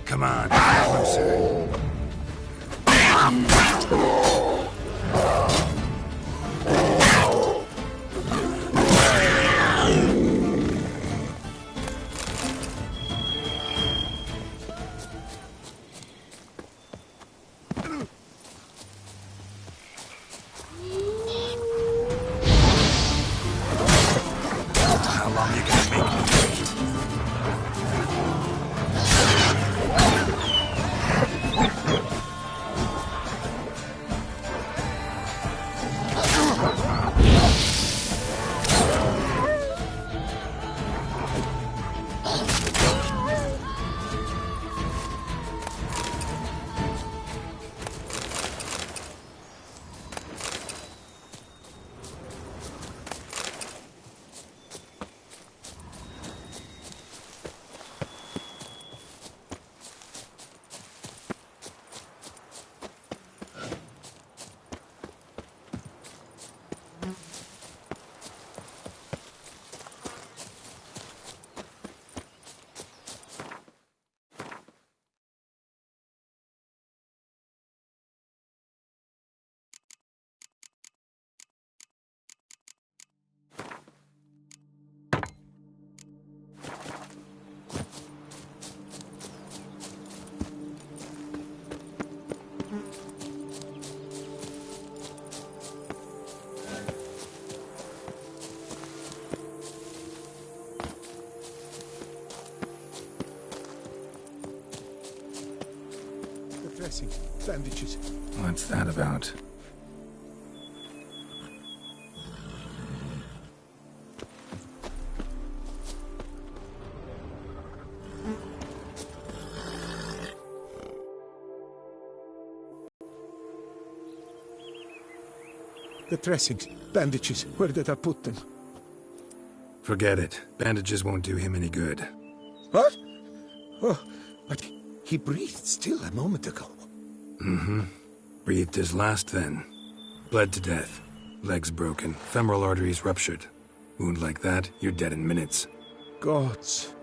Come on, closer. How long are you gonna make me wait? Dressing, bandages. What's that about? The dressings, bandages. Where did I put them? Forget it. Bandages won't do him any good. What? Oh, but he breathed still a moment ago. Mm-hmm. Breathed his last then. Bled to death. Legs broken. Femoral arteries ruptured. Wound like that, you're dead in minutes. Gods.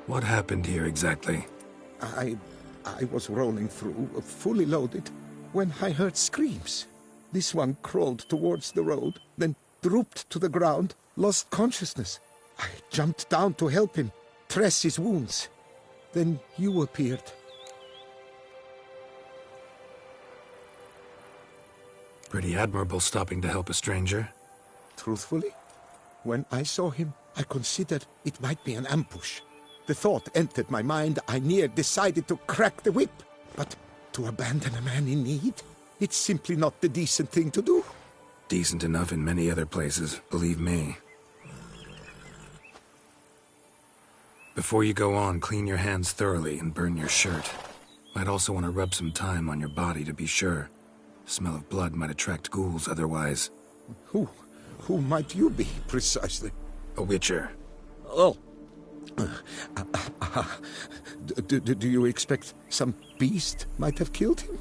What happened here exactly? I was rolling through, fully loaded, when I heard screams. This one crawled towards the road, then drooped to the ground, lost consciousness. I jumped down to help him, dress his wounds. Then you appeared. Pretty admirable stopping to help a stranger. Truthfully, when I saw him, I considered it might be an ambush. The thought entered my mind, I near decided to crack the whip. But to abandon a man in need? It's simply not the decent thing to do. Decent enough in many other places, believe me. Before you go on, clean your hands thoroughly and burn your shirt. Might also want to rub some thyme on your body to be sure. Smell of blood might attract ghouls otherwise. Who might you be, precisely? A witcher. Oh. Do you expect some beast might have killed him?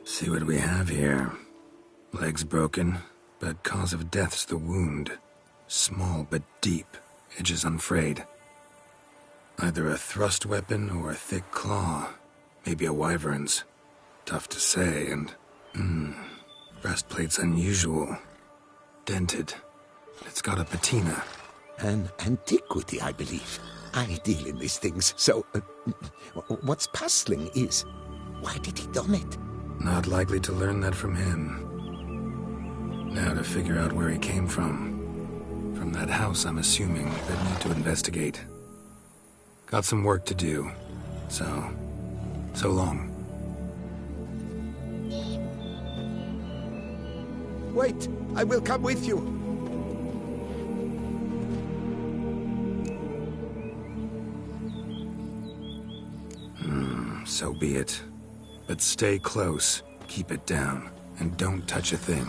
See what we have here. Legs broken, but cause of death's the wound. Small but deep, edges unfrayed. Either a thrust weapon or a thick claw. Maybe a wyvern's. Tough to say, and... breastplate's unusual. Dented. It's got a patina. An antiquity, I believe. I deal in these things, so... what's puzzling is... why did he done it? Not likely to learn that from him. Now to figure out where he came from. From that house, I'm assuming, that need to investigate. Got some work to do. So long. Wait, I will come with you. So be it. But stay close, keep it down, and don't touch a thing.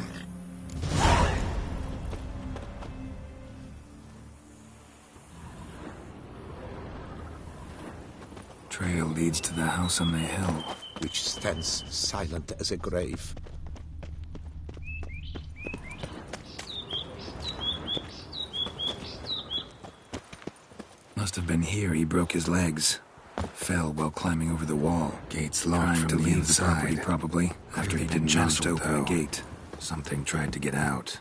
Trail leads to the house on the hill. Which stands silent as a grave. Must have been here he broke his legs. Fell while climbing over the wall. Gates locked from the inside, probably. After he didn't manage to open the gate. Something tried to get out.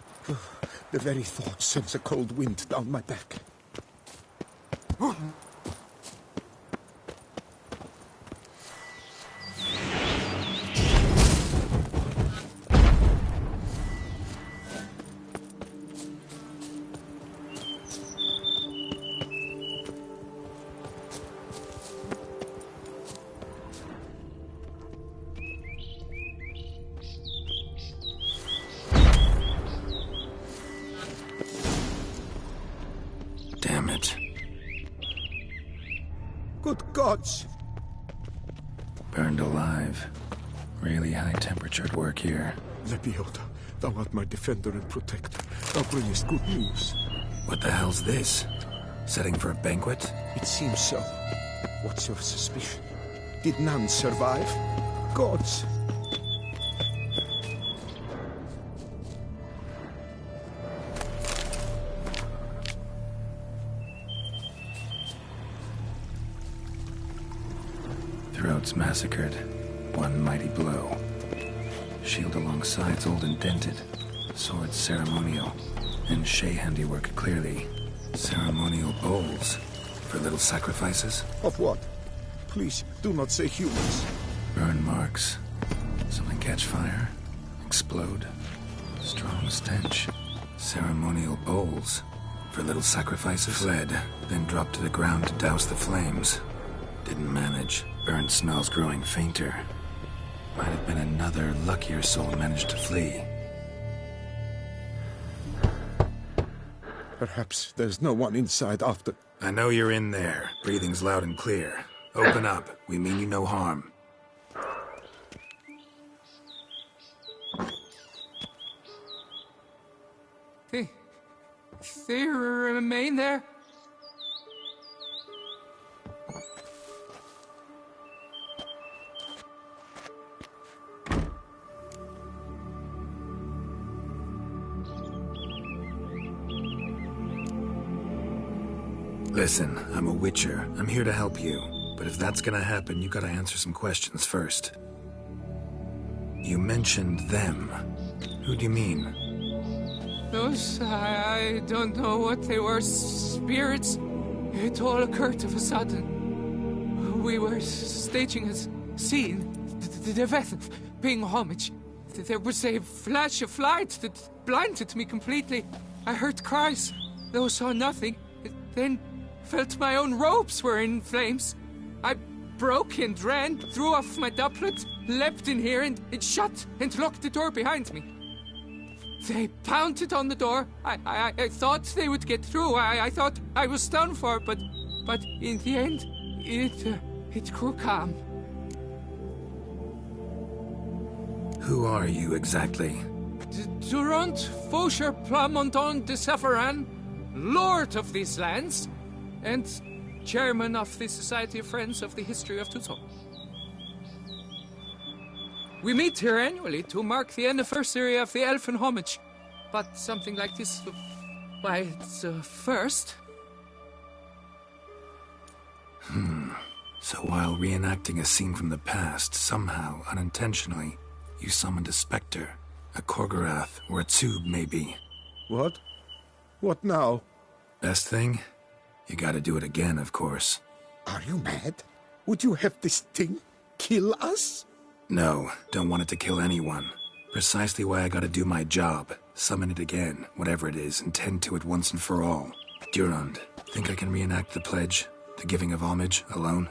The very thought sends a cold wind down my back. Damn it. Good gods! Burned alive. Really high-temperatured work here. Lebioda, thou art my defender and protector. Thou bringest good news. What the hell's this? Setting for a banquet? It seems so. What's your suspicion? Did none survive? Gods! Throats massacred. One mighty blow. Shield along sides old and dented. Swords ceremonial. And Shay handiwork clearly. Ceremonial bowls. For little sacrifices? Of what? Please, do not say humans. Burn marks. Something catch fire. Explode. Strong stench. Ceremonial bowls. For little sacrifices? Fled, then dropped to the ground to douse the flames. Didn't manage. Burn smells growing fainter. Might have been another luckier soul managed to flee. Perhaps there's no one inside after... I know you're in there. Breathing's loud and clear. Open up. We mean you no harm. They remain there? Listen, I'm a witcher. I'm here to help you. But if that's gonna happen, you gotta answer some questions first. You mentioned them. Who do you mean? Those, I don't know what they were. Spirits. It all occurred of a sudden. We were staging a scene. The event of paying homage. There was a flash of light that blinded me completely. I heard cries, though saw nothing. Then felt my own robes were in flames. I broke and ran, threw off my doublet, leapt in here and it shut and locked the door behind me. They pounded on the door. I thought they would get through. I thought I was done for, but in the end, it grew calm. Who are you exactly? Durant Faucher Plamondon de Savaran, Lord of these lands, and Chairman of the Society of Friends of the History of Tucson. We meet here annually to mark the anniversary of the Elfin Homage, but something like this, why, it's a first. So while reenacting a scene from the past, somehow, unintentionally, you summoned a specter, a Korgorath, or a Tube, maybe. What? What now? Best thing? You gotta do it again, of course. Are you mad? Would you have this thing kill us? No, don't want it to kill anyone. Precisely why I gotta do my job. Summon it again, whatever it is, and tend to it once and for all. Durand, think I can reenact the pledge? The giving of homage, alone?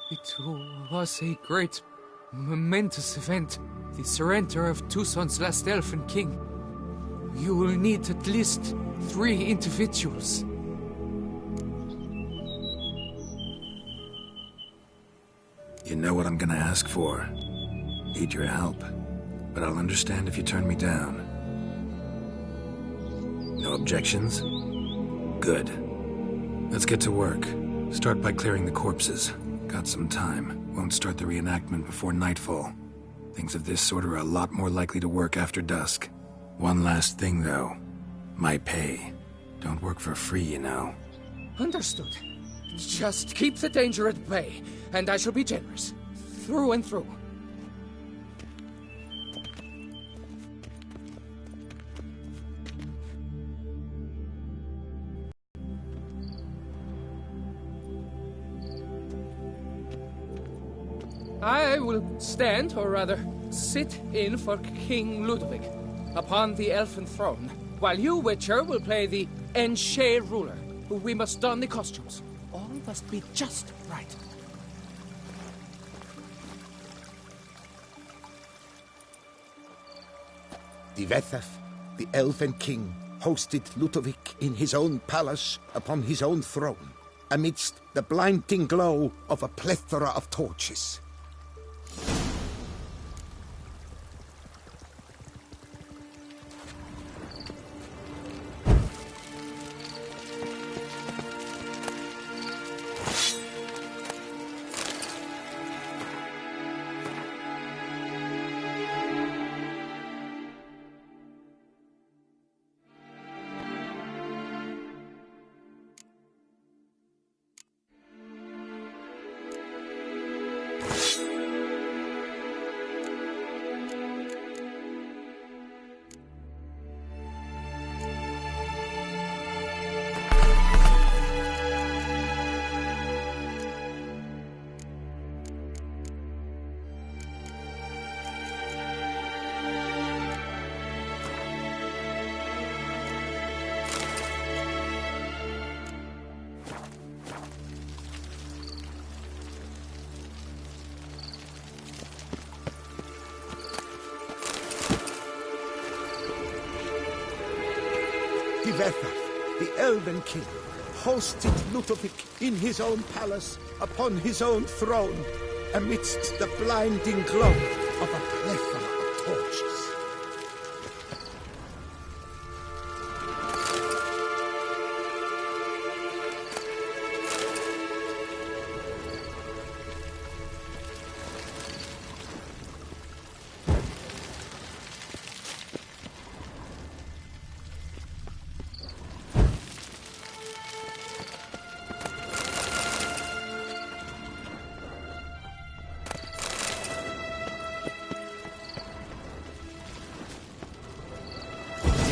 It was a great, momentous event. The surrender of Tucson's last elfin king. You will need at least 3 individuals. You know what I'm gonna ask for. Need your help. But I'll understand if you turn me down. No objections? Good. Let's get to work. Start by clearing the corpses. Got some time. Won't start the reenactment before nightfall. Things of this sort are a lot more likely to work after dusk. One last thing, though. My pay. Don't work for free, you know. Understood. Just keep the danger at bay, and I shall be generous. Through and through. I will stand, or rather, sit in for King Ludovic upon the elfin throne, while you, Witcher, will play the Enche ruler. We must don the costumes. All must be just right. Divethaf, the elven king, hosted Ludovic in his own palace upon his own throne, amidst the blinding glow of a plethora of torches. Divethaf, the elven king, hosted Ludovic in his own palace upon his own throne, amidst the blinding glow of a plethora of torches.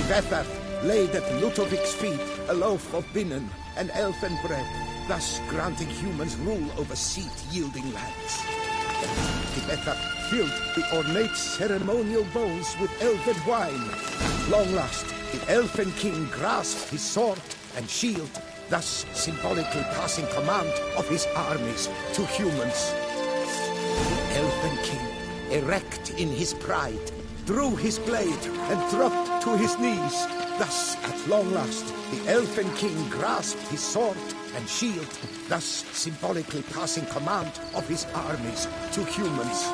Divethaf laid at Ludovic's feet a loaf of binnen and elfin bread, thus granting humans rule over seed-yielding lands. Divethaf filled the ornate ceremonial bowls with elfin wine. At long last, the elfin king grasped his sword and shield, thus symbolically passing command of his armies to humans. The elfin king, erect in his pride, drew his blade and dropped to his knees. Thus, at long last, the elfin king grasped his sword and shield, thus symbolically passing command of his armies to humans.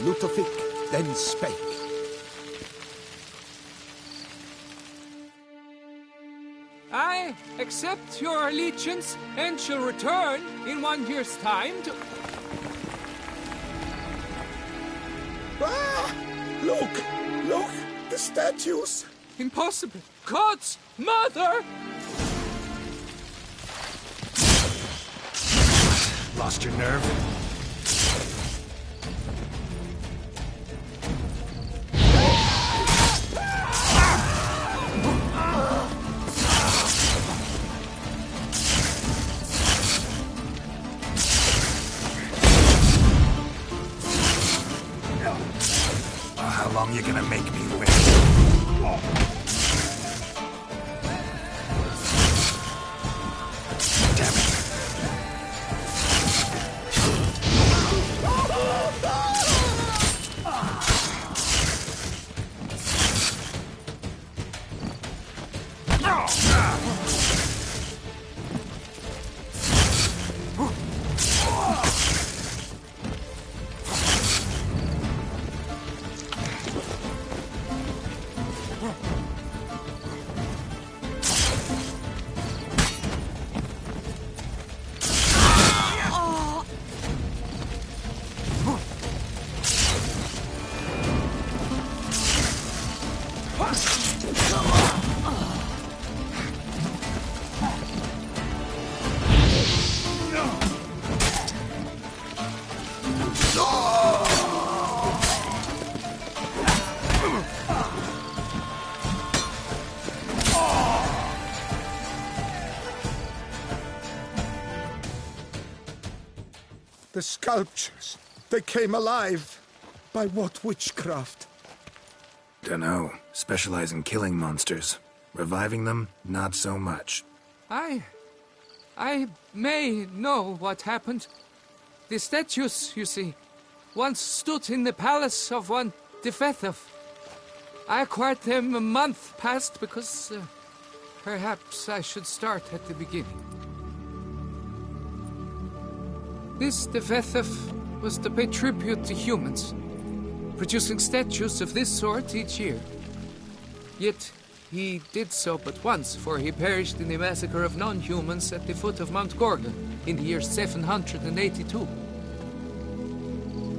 Ludovic then spake. I accept your allegiance and shall return in 1 year's time to... Ah! Look! Look! The statues! Impossible! God's mother! Lost your nerve? How long you gonna make me wait? Damn it. The sculptures, they came alive. By what witchcraft? Dunno. Specialize in killing monsters. Reviving them, not so much. I may know what happened. The statues, you see, once stood in the palace of one Defethov. I acquired them a month past because perhaps I should start at the beginning. This Defethov was to pay tribute to humans, producing statues of this sort each year. Yet he did so but once, for he perished in the massacre of non-humans at the foot of Mount Gorgon in the year 782.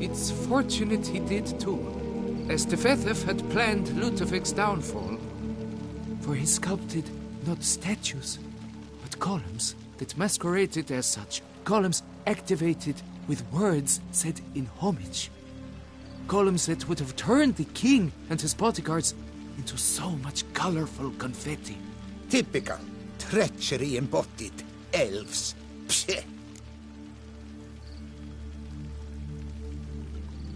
It's fortunate he did too, as Defethov had planned Ludovic's downfall, for he sculpted not statues, but columns that masqueraded as such, columns activated with words said in homage. Columns that would have turned the king and his bodyguards into so much colorful confetti. Typical. Treachery embodied. Elves. Psheh.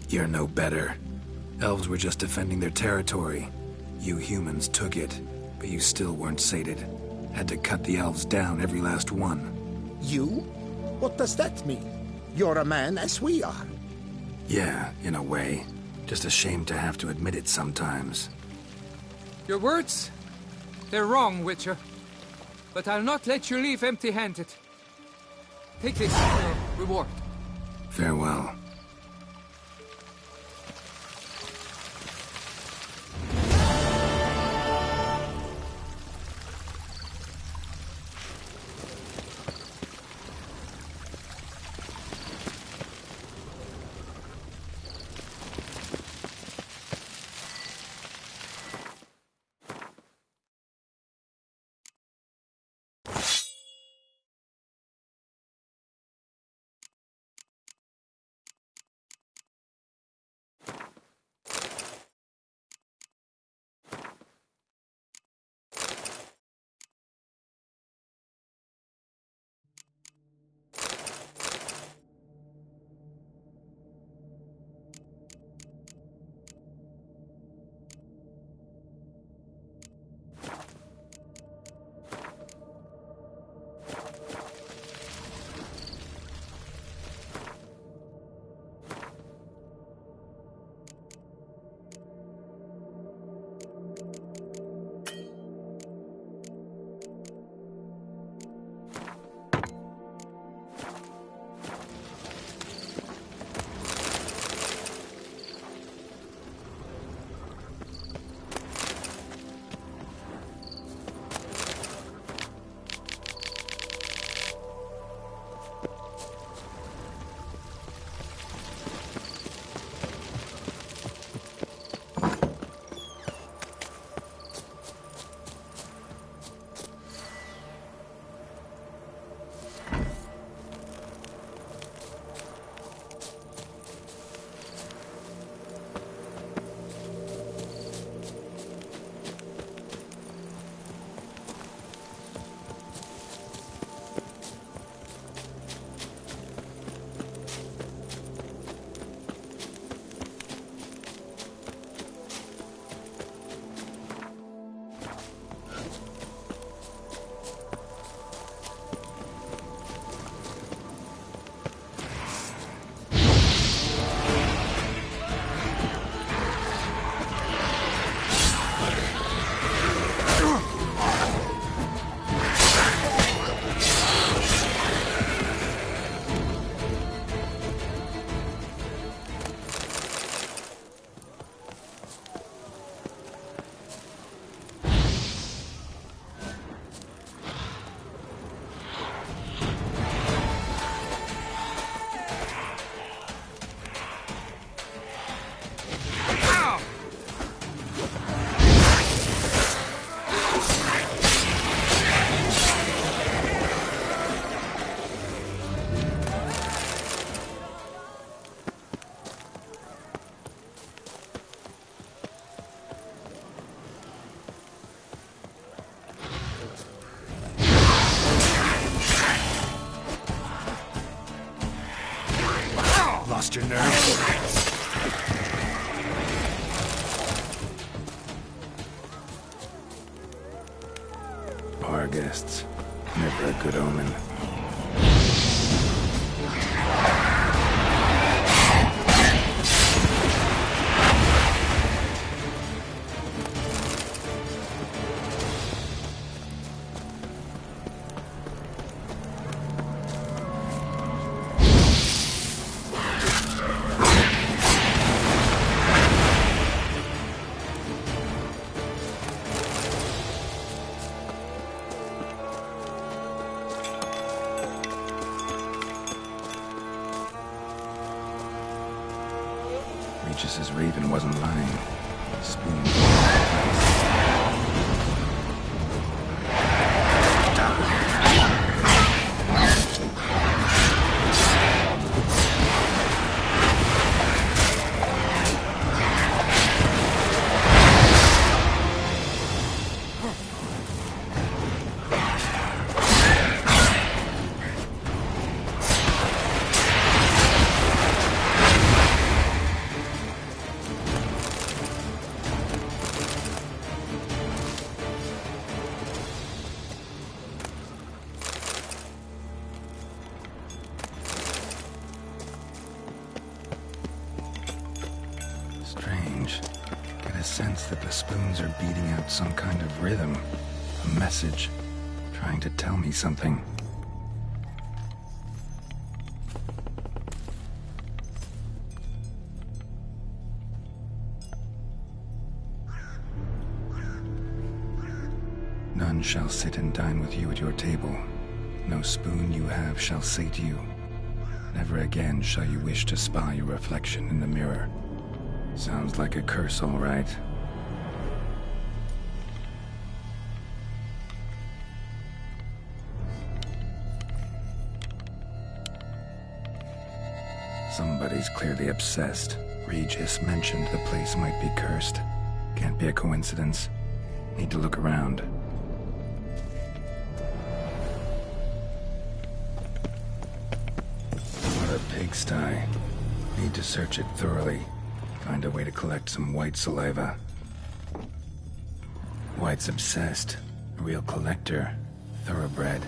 You're no better. Elves were just defending their territory. You humans took it, but you still weren't sated. Had to cut the elves down, every last one. You? What does that mean? You're a man as we are. Yeah, in a way. Just ashamed to have to admit it sometimes. Your words? They're wrong, Witcher. But I'll not let you leave empty-handed. Take this for your reward. Farewell. Bar guests. Never a good omen. Regis's raven wasn't lying. Spoon. Strange. Get a sense that the spoons are beating out some kind of rhythm. A message. Trying to tell me something. None shall sit and dine with you at your table. No spoon you have shall sate you. Never again shall you wish to spy your reflection in the mirror. Sounds like a curse, all right. Somebody's clearly obsessed. Regis mentioned the place might be cursed. Can't be a coincidence. Need to look around. What a pigsty. Need to search it thoroughly. Find a way to collect some White saliva. White's obsessed. A real collector. Thoroughbred.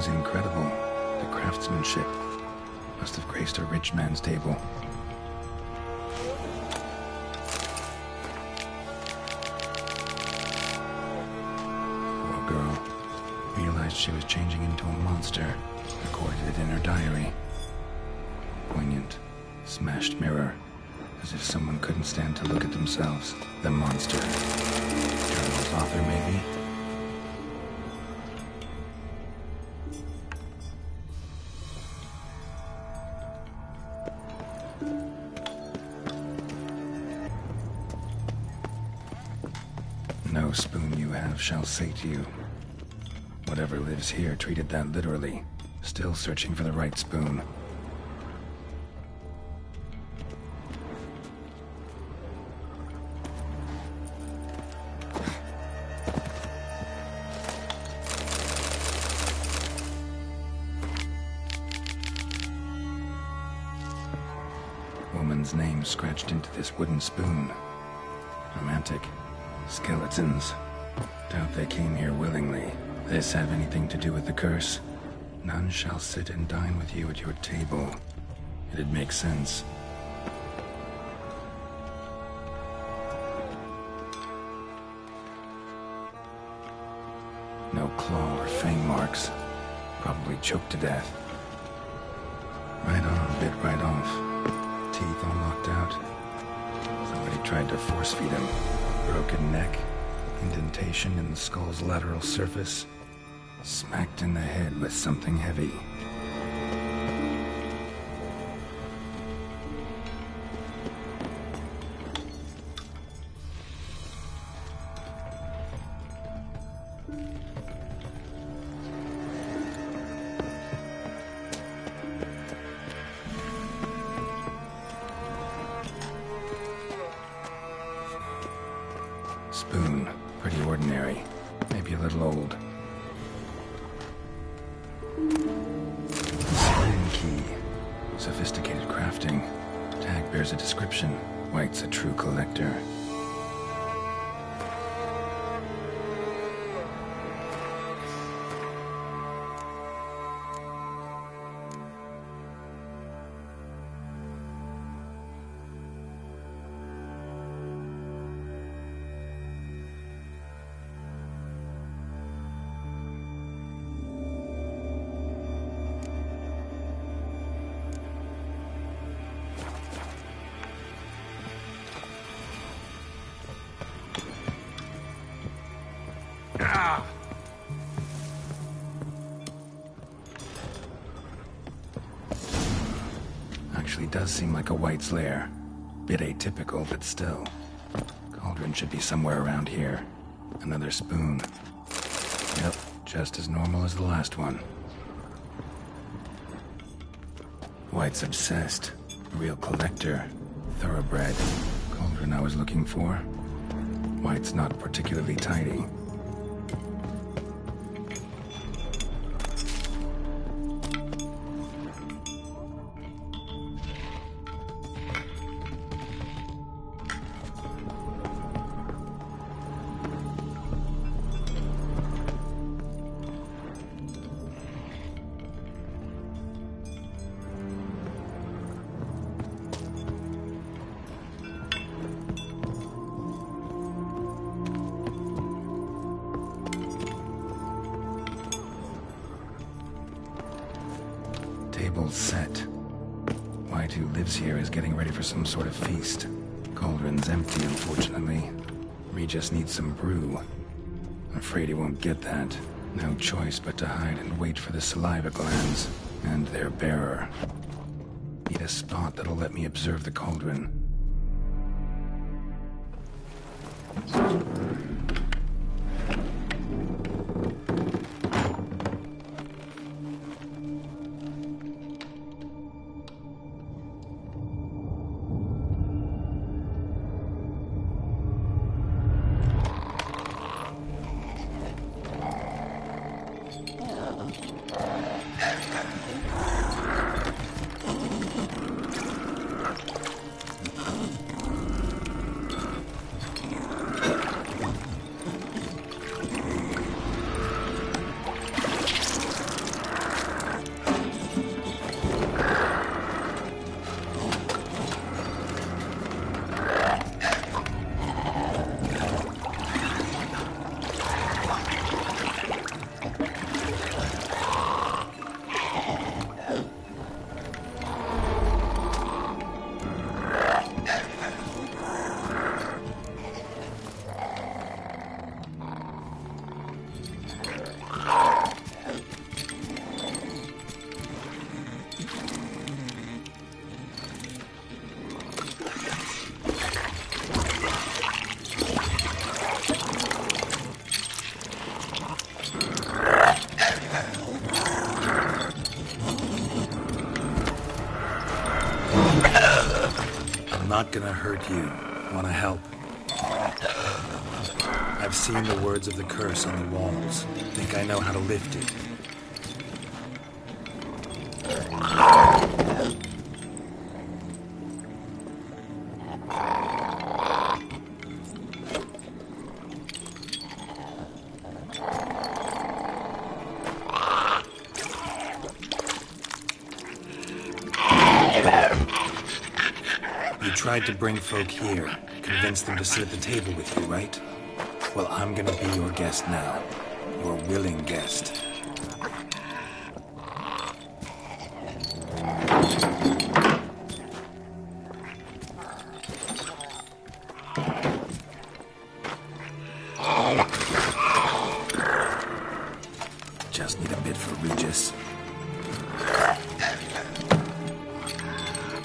was incredible. The craftsmanship must have graced a rich man's table. Poor girl realized she was changing into a monster, recorded it in her diary. Poignant, smashed mirror, as if someone couldn't stand to look at themselves. The monster. Journal's author, maybe? No spoon you have shall sate you. Whatever lives here treated that literally. Still searching for the right spoon. Woman's name scratched into this wooden spoon. Romantic. Skeletons. Doubt they came here willingly. This have anything to do with the curse? None shall sit and dine with you at your table. It'd make sense. No claw or fang marks. Probably choked to death. Right on, bit right off. Teeth all knocked out. Somebody tried to force feed him. Broken neck. Indentation in the skull's lateral surface. Smacked in the head with something heavy. Spoon. Pretty ordinary. Maybe a little old. Spoon key. Sophisticated crafting. Tag bears a description. White's a true collector. Actually does seem like a White's lair. Bit atypical, but still. Cauldron should be somewhere around here. Another spoon. Yep, just as normal as the last one. White's obsessed. A real collector. Thoroughbred. Cauldron I was looking for. White's not particularly tidy. Table set. White, who lives here, is getting ready for some sort of feast. Cauldron's empty, unfortunately. Regis needs some brew. Afraid he won't get that. No choice but to hide and wait for the saliva glands and their bearer. Need a spot that'll let me observe the cauldron. not gonna hurt you. Wanna help? I've seen the words of the curse on the walls. Think I know how to lift it. You tried to bring folk here, convince them to sit at the table with you, right? Well, I'm gonna be your guest now. Your willing guest. Just need a bit for Regis.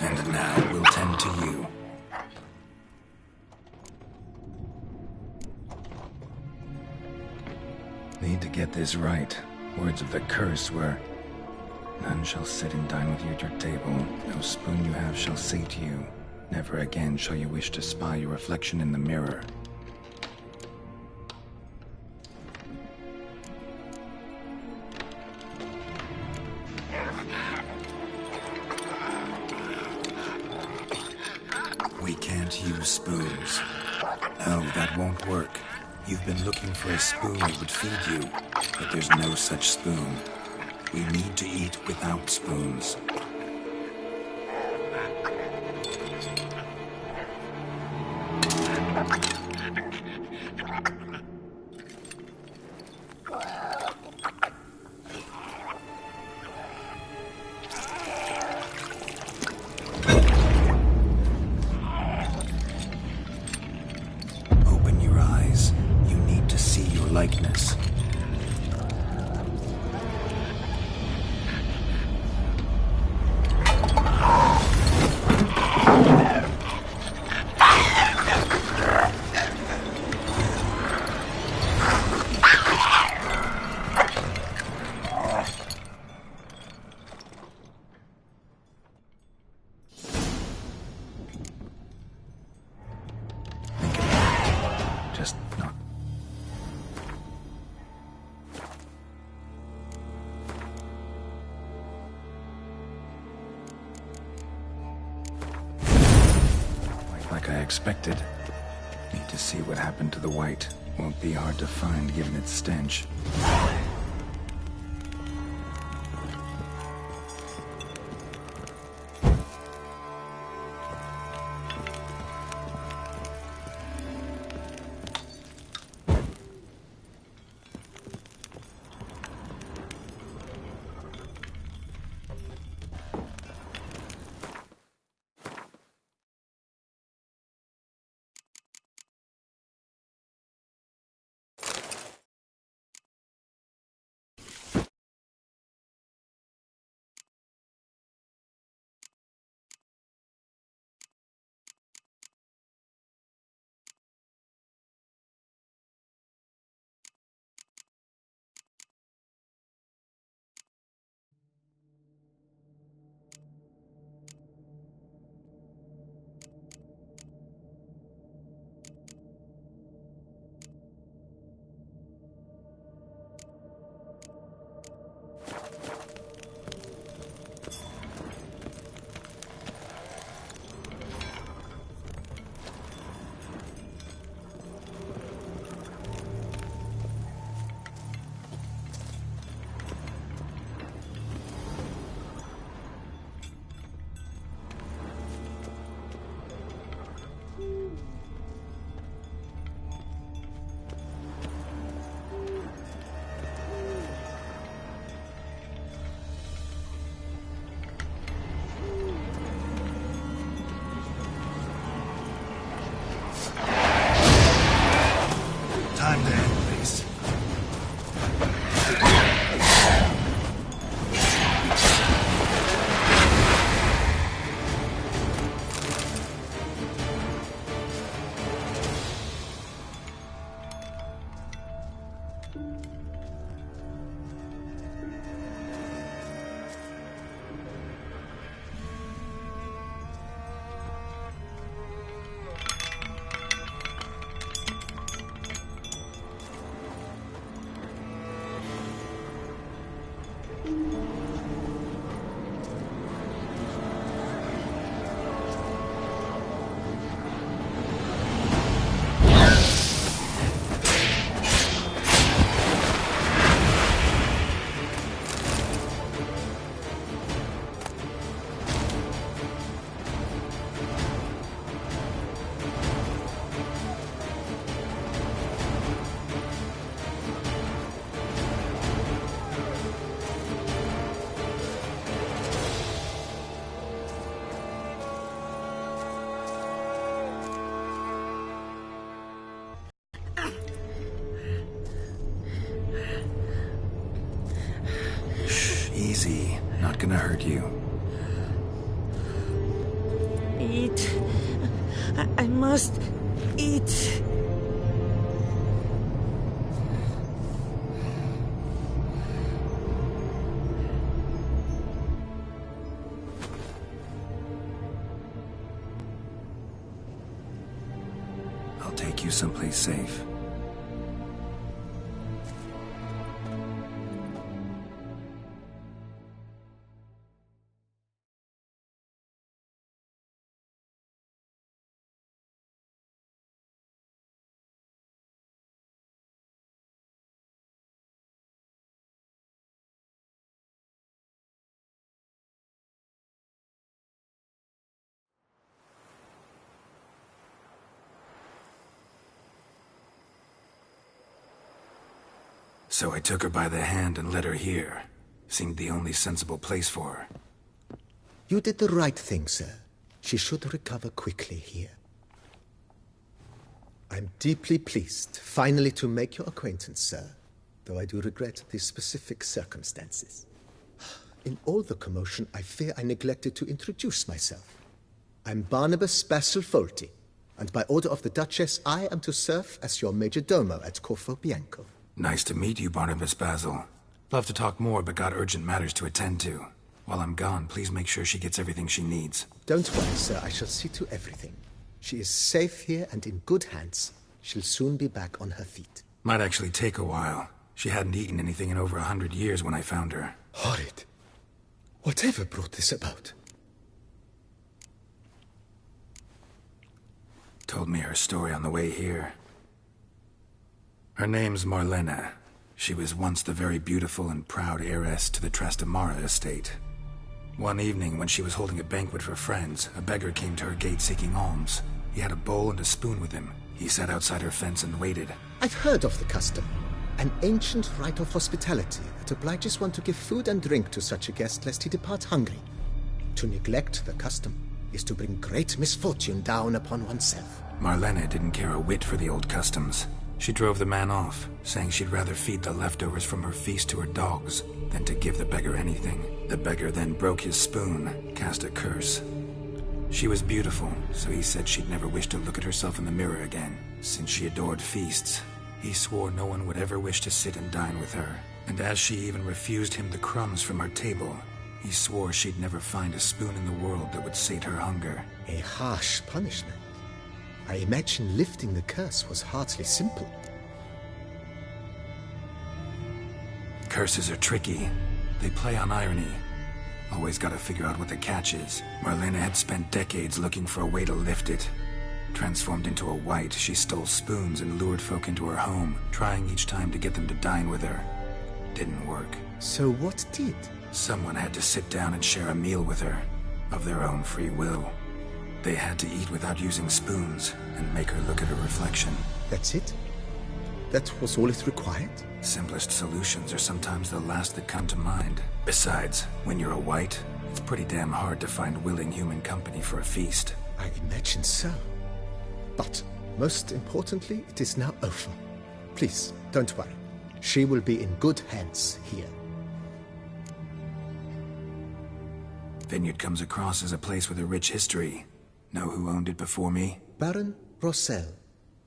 And now we'll tend to you. Need to get this right. Words of the curse were, none shall sit and dine with you at your table. No spoon you have shall sate you. Never again shall you wish to spy your reflection in the mirror. We can't use spoons. No, that won't work. You've been looking for a spoon that would feed you, but there's no such spoon. We need to eat without spoons. Open your eyes. You need to see your likeness. Think about it. Just not. Like I expected. Need to see what happened to the white. Won't be hard to find given its stench. Easy. Not gonna hurt you. Eat. I must eat. I'll take you someplace safe. So I took her by the hand and led her here. Seemed the only sensible place for her. You did the right thing, sir. She should recover quickly here. I'm deeply pleased, finally, to make your acquaintance, sir, though I do regret the specific circumstances. In all the commotion, I fear I neglected to introduce myself. I'm Barnabas Basilfolti, and by order of the Duchess, I am to serve as your major domo at Corvo Bianco. Nice to meet you, Barnabas Basil. Love to talk more, but got urgent matters to attend to. While I'm gone, please make sure she gets everything she needs. Don't worry, sir. I shall see to everything. She is safe here and in good hands. She'll soon be back on her feet. Might actually take a while. She hadn't eaten anything in over 100 years when I found her. Horrid. Whatever brought this about? Told me her story on the way here. Her name's Marlena. She was once the very beautiful and proud heiress to the Trastamara estate. One evening, when she was holding a banquet for friends, a beggar came to her gate seeking alms. He had a bowl and a spoon with him. He sat outside her fence and waited. I've heard of the custom. An ancient rite of hospitality that obliges one to give food and drink to such a guest lest he depart hungry. To neglect the custom is to bring great misfortune down upon oneself. Marlena didn't care a whit for the old customs. She drove the man off, saying she'd rather feed the leftovers from her feast to her dogs than to give the beggar anything. The beggar then broke his spoon, cast a curse. She was beautiful, so he said she'd never wish to look at herself in the mirror again. Since she adored feasts, he swore no one would ever wish to sit and dine with her. And as she even refused him the crumbs from her table, he swore she'd never find a spoon in the world that would sate her hunger. A harsh punishment. I imagine lifting the curse was hardly simple. Curses are tricky. They play on irony. Always gotta figure out what the catch is. Marlena had spent decades looking for a way to lift it. Transformed into a wight, she stole spoons and lured folk into her home, trying each time to get them to dine with her. Didn't work. So what did? Someone had to sit down and share a meal with her, of their own free will. They had to eat without using spoons, and make her look at her reflection. That's it? That was all it required? Simplest solutions are sometimes the last that come to mind. Besides, when you're a wight, it's pretty damn hard to find willing human company for a feast. I imagine so. But, most importantly, it is now over. Please, don't worry. She will be in good hands here. Vineyard comes across as a place with a rich history. Know who owned it before me? Baron Rossel,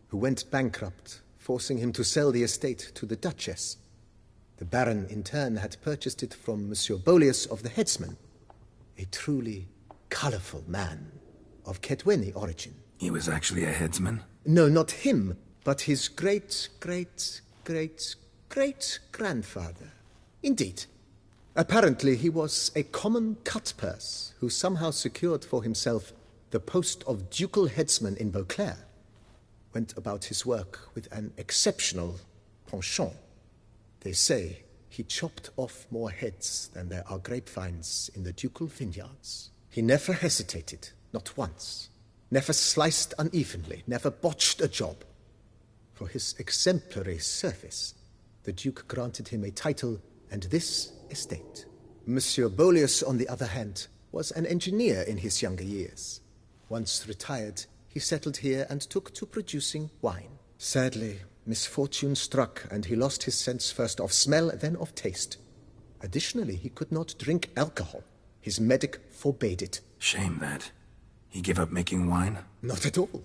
who went bankrupt, forcing him to sell the estate to the Duchess. The Baron, in turn, had purchased it from Monsieur Bolius of the Headsman, a truly colorful man of Ketweni origin. He was actually a headsman? No, not him, but his great-great-great-great-grandfather. Indeed. Apparently, he was a common cutpurse who somehow secured for himself the post of ducal headsman in Beauclair. Went about his work with an exceptional penchant. They say he chopped off more heads than there are grapevines in the ducal vineyards. He never hesitated, not once. Never sliced unevenly, never botched a job. For his exemplary service, the Duke granted him a title and this estate. Monsieur Bolius, on the other hand, was an engineer in his younger years. Once retired, he settled here and took to producing wine. Sadly, misfortune struck and he lost his sense first of smell, then of taste. Additionally, he could not drink alcohol. His medic forbade it. Shame that. He gave up making wine? Not at all.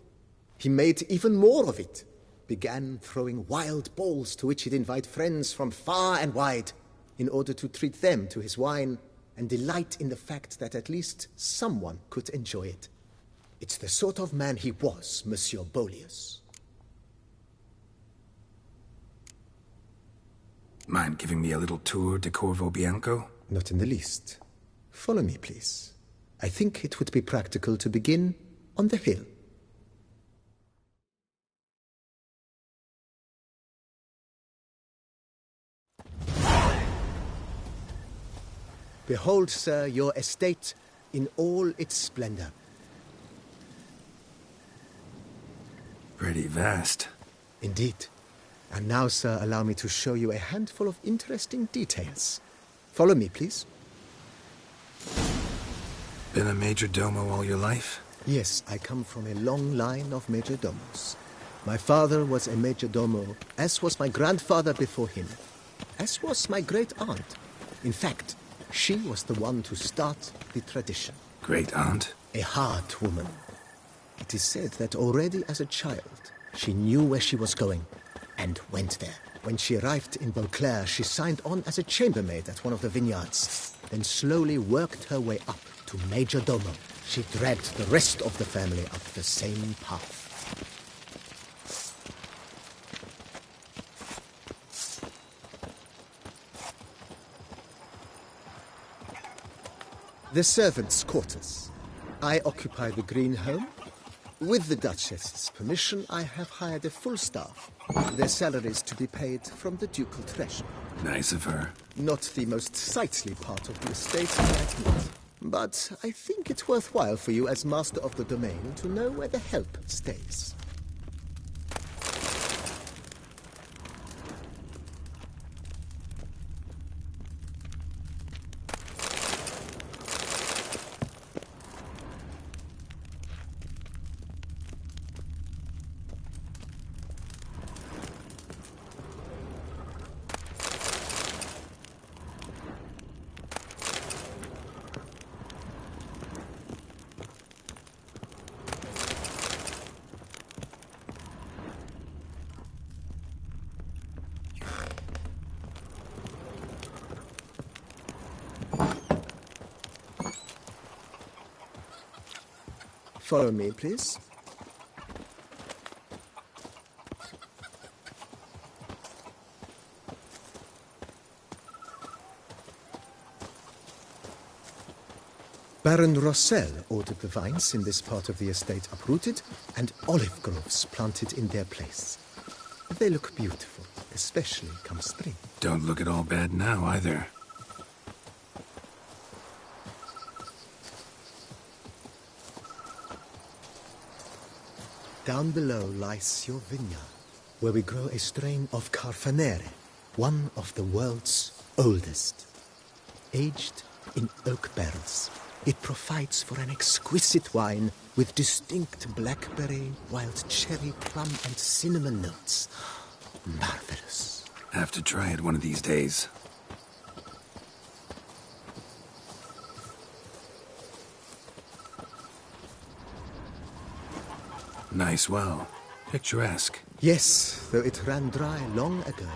He made even more of it. Began throwing wild balls to which he'd invite friends from far and wide in order to treat them to his wine and delight in the fact that at least someone could enjoy it. It's the sort of man he was, Monsieur Bolius. Mind giving me a little tour de Corvo Bianco? Not in the least. Follow me, please. I think it would be practical to begin on the hill. Behold, sir, your estate in all its splendor. Pretty vast. Indeed. And now, sir, allow me to show you a handful of interesting details. Follow me, please. Been a major domo all your life? Yes, I come from a long line of majordomos. My father was a majordomo, as was my grandfather before him, as was my great-aunt. In fact, she was the one to start the tradition. Great-aunt? A hard woman. It is said that already as a child, she knew where she was going and went there. When she arrived in Beauclair, she signed on as a chambermaid at one of the vineyards, then slowly worked her way up to majordomo. She dragged the rest of the family up the same path. The servants' quarters. I occupy the green home. With the Duchess's permission, I have hired a full staff. Their salaries to be paid from the ducal treasure. Nice of her. Not the most sightly part of the estate, I admit. But I think it's worthwhile for you as master of the domain to know where the help stays. Follow me, please. Baron Rossel ordered the vines in this part of the estate uprooted and olive groves planted in their place. They look beautiful, especially come spring. Don't look at all bad now, either. Down below lies your vineyard, where we grow a strain of Carfanere, one of the world's oldest. Aged in oak barrels, it provides for an exquisite wine with distinct blackberry, wild cherry, plum, and cinnamon notes. Marvelous. Have to try it one of these days. Nice well. Picturesque. Yes, though it ran dry long ago.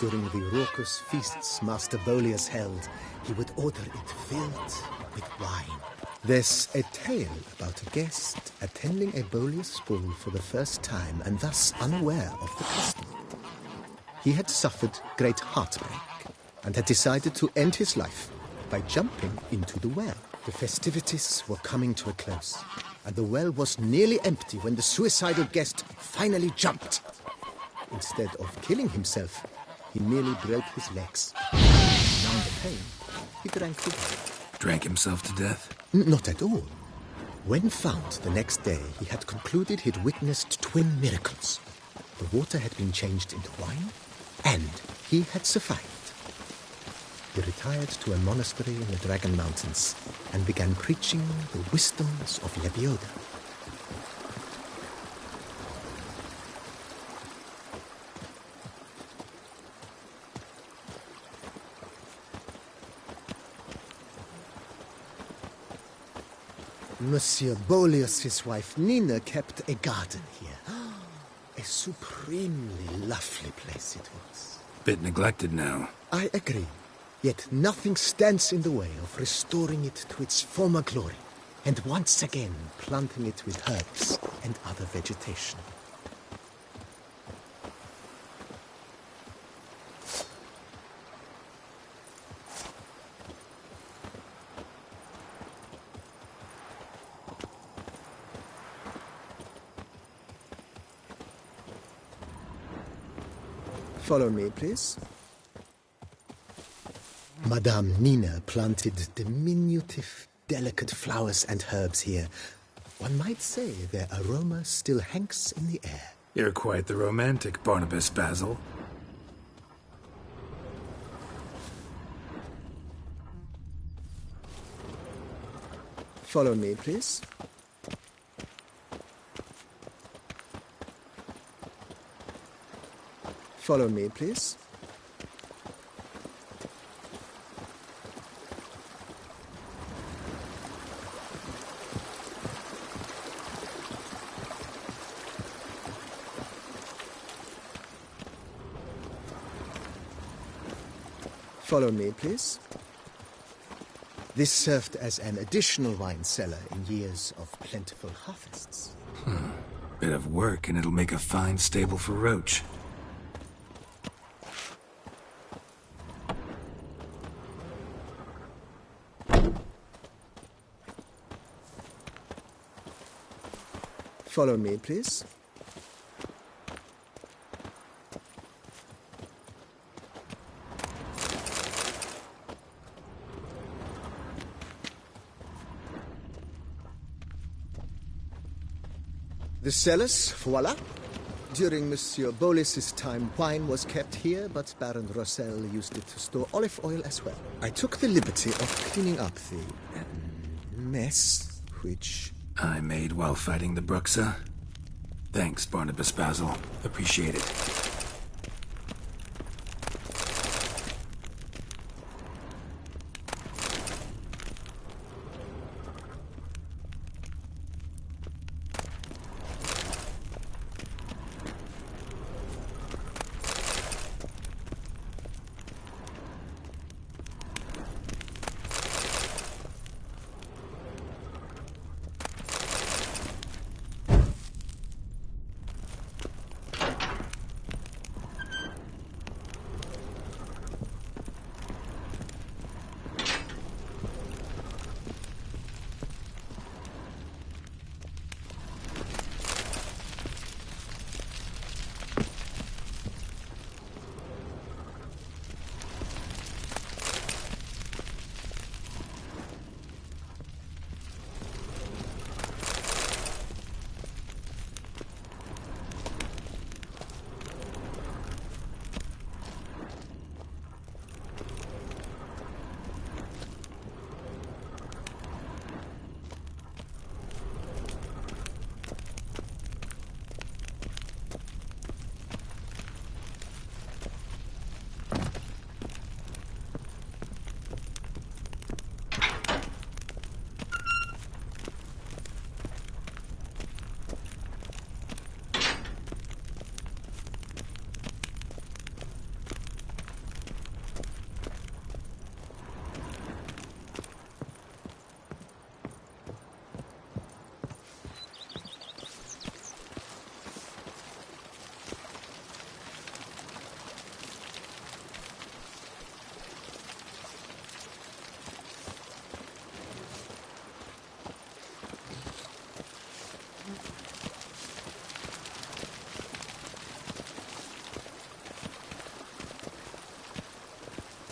During the raucous feasts Master Bolius held, he would order it filled with wine. There's a tale about a guest attending a Bolius ball for the first time and thus unaware of the custom. He had suffered great heartbreak and had decided to end his life by jumping into the well. The festivities were coming to a close, and the well was nearly empty when the suicidal guest finally jumped. Instead of killing himself, he merely broke his legs. To numb the pain, he drank the wine. Drank himself to death? Not at all. When found the next day, he had concluded he'd witnessed twin miracles. The water had been changed into wine, and he had survived. He retired to a monastery in the Dragon Mountains and began preaching the wisdoms of Lebioda. Monsieur Boleus, his wife Nina, kept a garden here. A supremely lovely place it was. Bit neglected now. I agree. Yet nothing stands in the way of restoring it to its former glory, and once again planting it with herbs and other vegetation. Follow me, please. Madame Nina planted diminutive, delicate flowers and herbs here. One might say their aroma still hangs in the air. You're quite the romantic, Barnabas Basil. Follow me, please. Follow me, please. Follow me, please. This served as an additional wine cellar in years of plentiful harvests. Bit of work, and it'll make a fine stable for Roach. Follow me, please. The cellars, voila. During Monsieur Boleus's time, wine was kept here, but Baron Rossel used it to store olive oil as well. I took the liberty of cleaning up the mess, which I made while fighting the Bruxa. Thanks, Barnabas Basil. Appreciate it.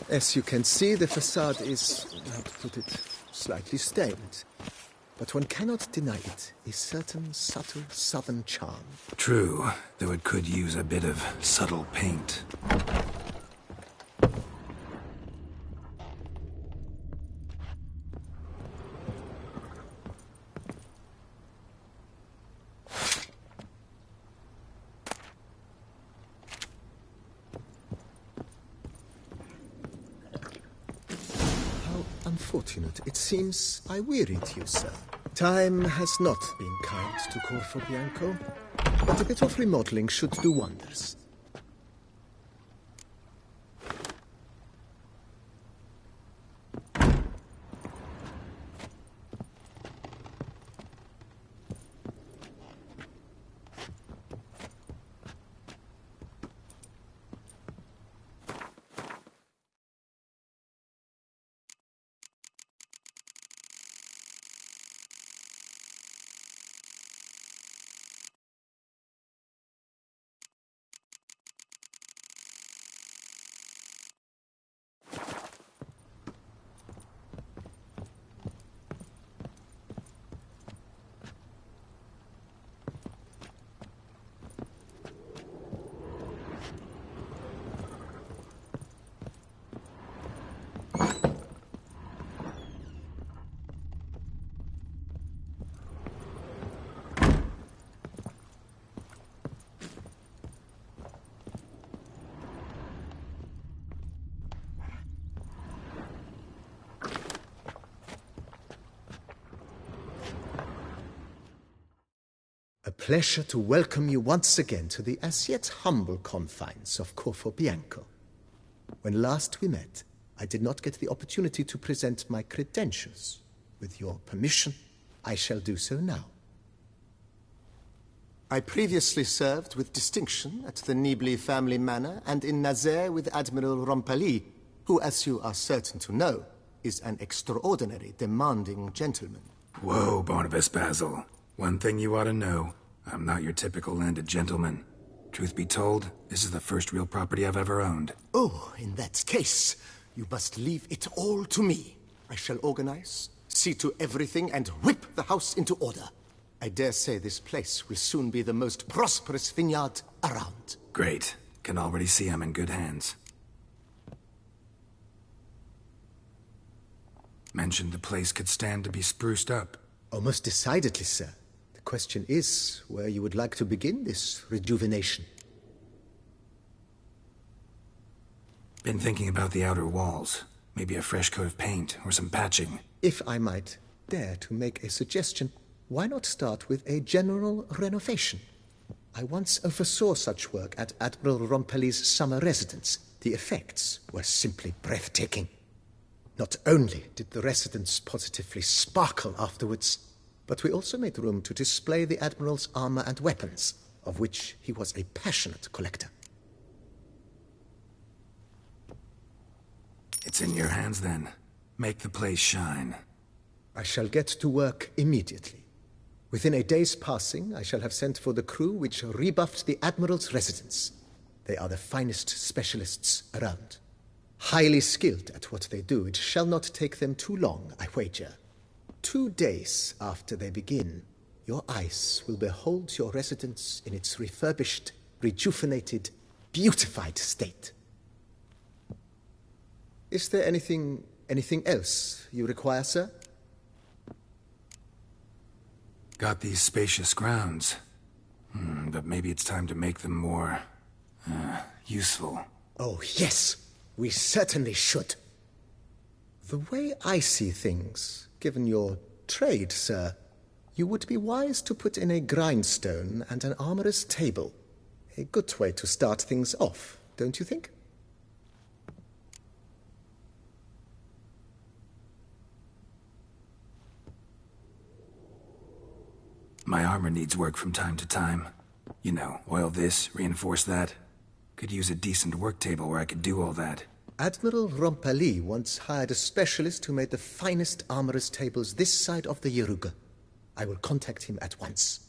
As you can see, the facade is, how to put it, slightly stained. But one cannot deny it, a certain subtle southern charm. True, though it could use a bit of subtle paint. Unfortunate. It seems I wearied you, sir. Time has not been kind to Corvo Bianco, but a bit of remodeling should do wonders. A pleasure to welcome you once again to the as yet humble confines of Corvo Bianco. When last we met, I did not get the opportunity to present my credentials. With your permission, I shall do so now. I previously served with distinction at the Nibli family manor and in Nazaire with Admiral Rompali, who, as you are certain to know, is an extraordinary, demanding gentleman. Whoa, Barnabas Basil. One thing you ought to know, I'm not your typical landed gentleman. Truth be told, this is the first real property I've ever owned. Oh, in that case, you must leave it all to me. I shall organize, see to everything, and whip the house into order. I dare say this place will soon be the most prosperous vineyard around. Great. Can already see I'm in good hands. Mentioned the place could stand to be spruced up. Oh, most decidedly, sir. The question is where you would like to begin this rejuvenation. Been thinking about the outer walls. Maybe a fresh coat of paint or some patching. If I might dare to make a suggestion, why not start with a general renovation? I once oversaw such work at Admiral Rompali's summer residence. The effects were simply breathtaking. Not only did the residence positively sparkle afterwards, but we also made room to display the Admiral's armor and weapons, of which he was a passionate collector. It's in your hands then. Make the place shine. I shall get to work immediately. Within a day's passing, I shall have sent for the crew which rebuffed the Admiral's residence. They are the finest specialists around. Highly skilled at what they do, it shall not take them too long, I wager. 2 days after they begin, your eyes will behold your residence in its refurbished, rejuvenated, beautified state. Is there anything else you require, sir? Got these spacious grounds. But maybe it's time to make them more... useful. Oh, yes. We certainly should. The way I see things, given your trade, sir, you would be wise to put in a grindstone and an armorer's table. A good way to start things off, don't you think? My armor needs work from time to time. You know, oil this, reinforce that. Could use a decent work table where I could do all that. Admiral Rompali once hired a specialist who made the finest armorer's tables this side of the Yaruga. I will contact him at once.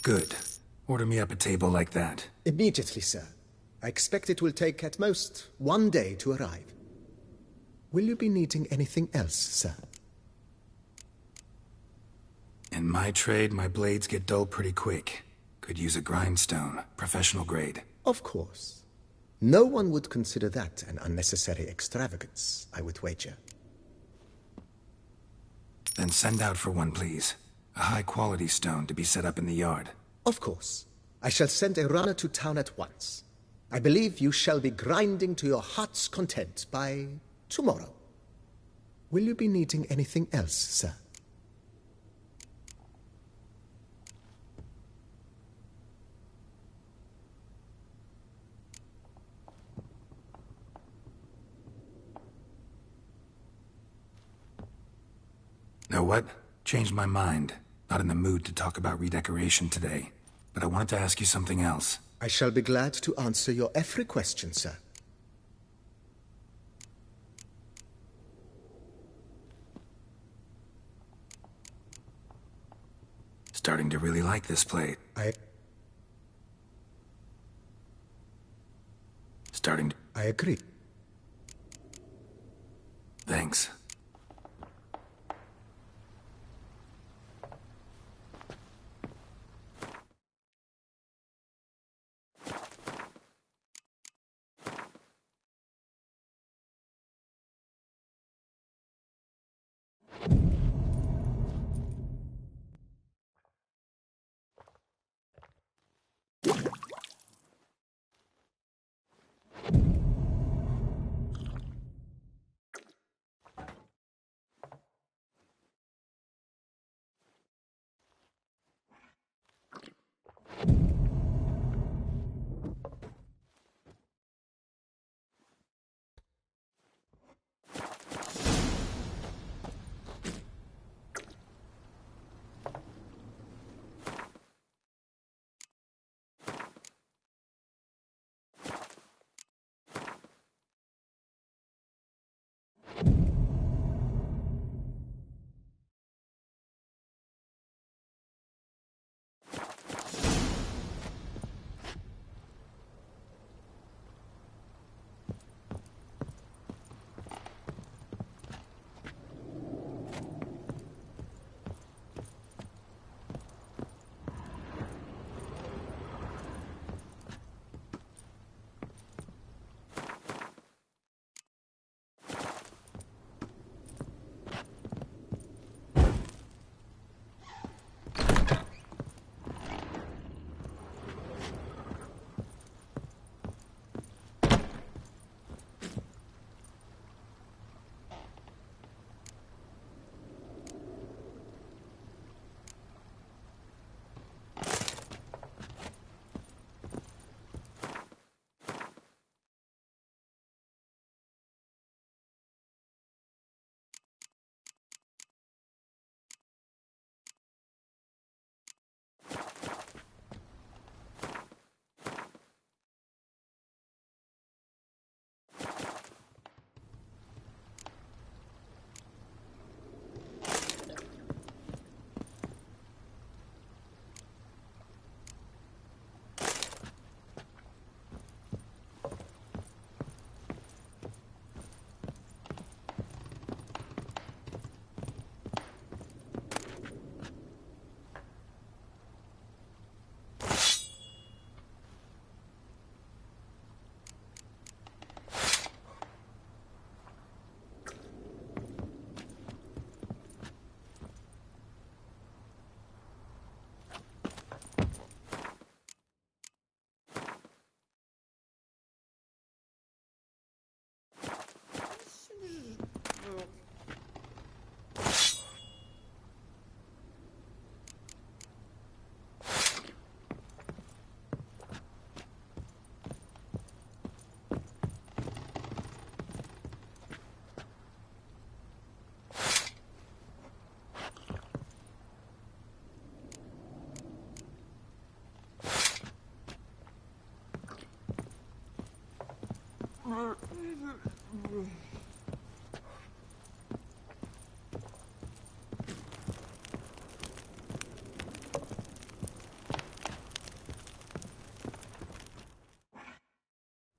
Good. Order me up a table like that. Immediately, sir. I expect it will take at most 1 day to arrive. Will you be needing anything else, sir? In my trade, my blades get dull pretty quick. Could use a grindstone, professional grade. Of course. No one would consider that an unnecessary extravagance, I would wager. Then send out for one, please. A high-quality stone to be set up in the yard. Of course. I shall send a runner to town at once. I believe you shall be grinding to your heart's content by tomorrow. Will you be needing anything else, sir? Know what? Changed my mind. Not in the mood to talk about redecoration today. But I wanted to ask you something else. I shall be glad to answer your every question, sir. Starting to really like this plate. I agree. Thanks.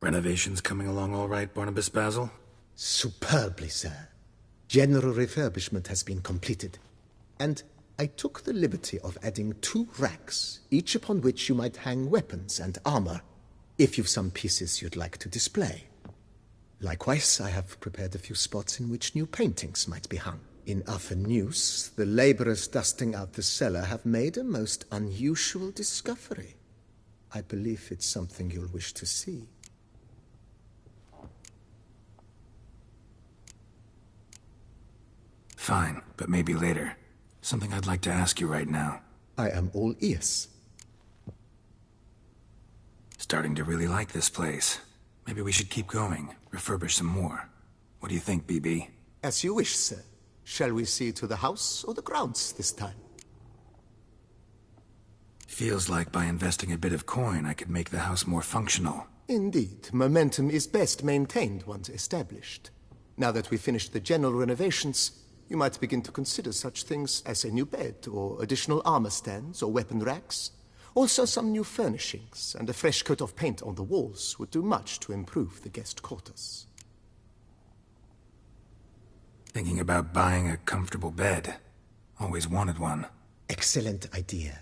Renovations coming along all right, Barnabas Basil? Superbly, sir. General refurbishment has been completed. And I took the liberty of adding 2 racks, each upon which you might hang weapons and armor, if you've some pieces you'd like to display. Likewise, I have prepared a few spots in which new paintings might be hung. In Athenus, the laborers dusting out the cellar have made a most unusual discovery. I believe it's something you'll wish to see. Fine, but maybe later. Something I'd like to ask you right now. I am all ears. Starting to really like this place. Maybe we should keep going, refurbish some more. What do you think, BB? As you wish, sir. Shall we see to the house or the grounds this time? Feels like by investing a bit of coin, I could make the house more functional. Indeed, momentum is best maintained once established. Now that we've finished the general renovations, you might begin to consider such things as a new bed, or additional armor stands, or weapon racks. Also some new furnishings, and a fresh coat of paint on the walls would do much to improve the guest quarters. Thinking about buying a comfortable bed. Always wanted one. Excellent idea.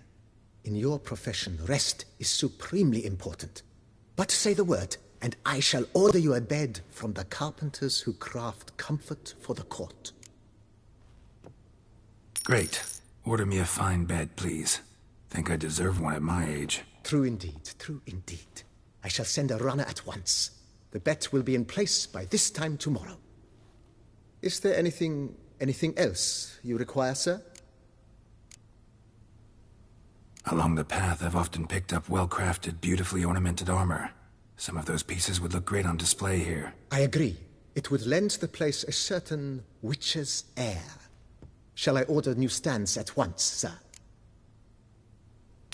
In your profession, rest is supremely important. But say the word, and I shall order you a bed from the carpenters who craft comfort for the court. Great. Order me a fine bed, please. Think I deserve one at my age. True indeed, true indeed. I shall send a runner at once. The bet will be in place by this time tomorrow. Is there anything else you require, sir? Along the path, I've often picked up well-crafted, beautifully ornamented armor. Some of those pieces would look great on display here. I agree. It would lend the place a certain witch's air. Shall I order new stands at once, sir?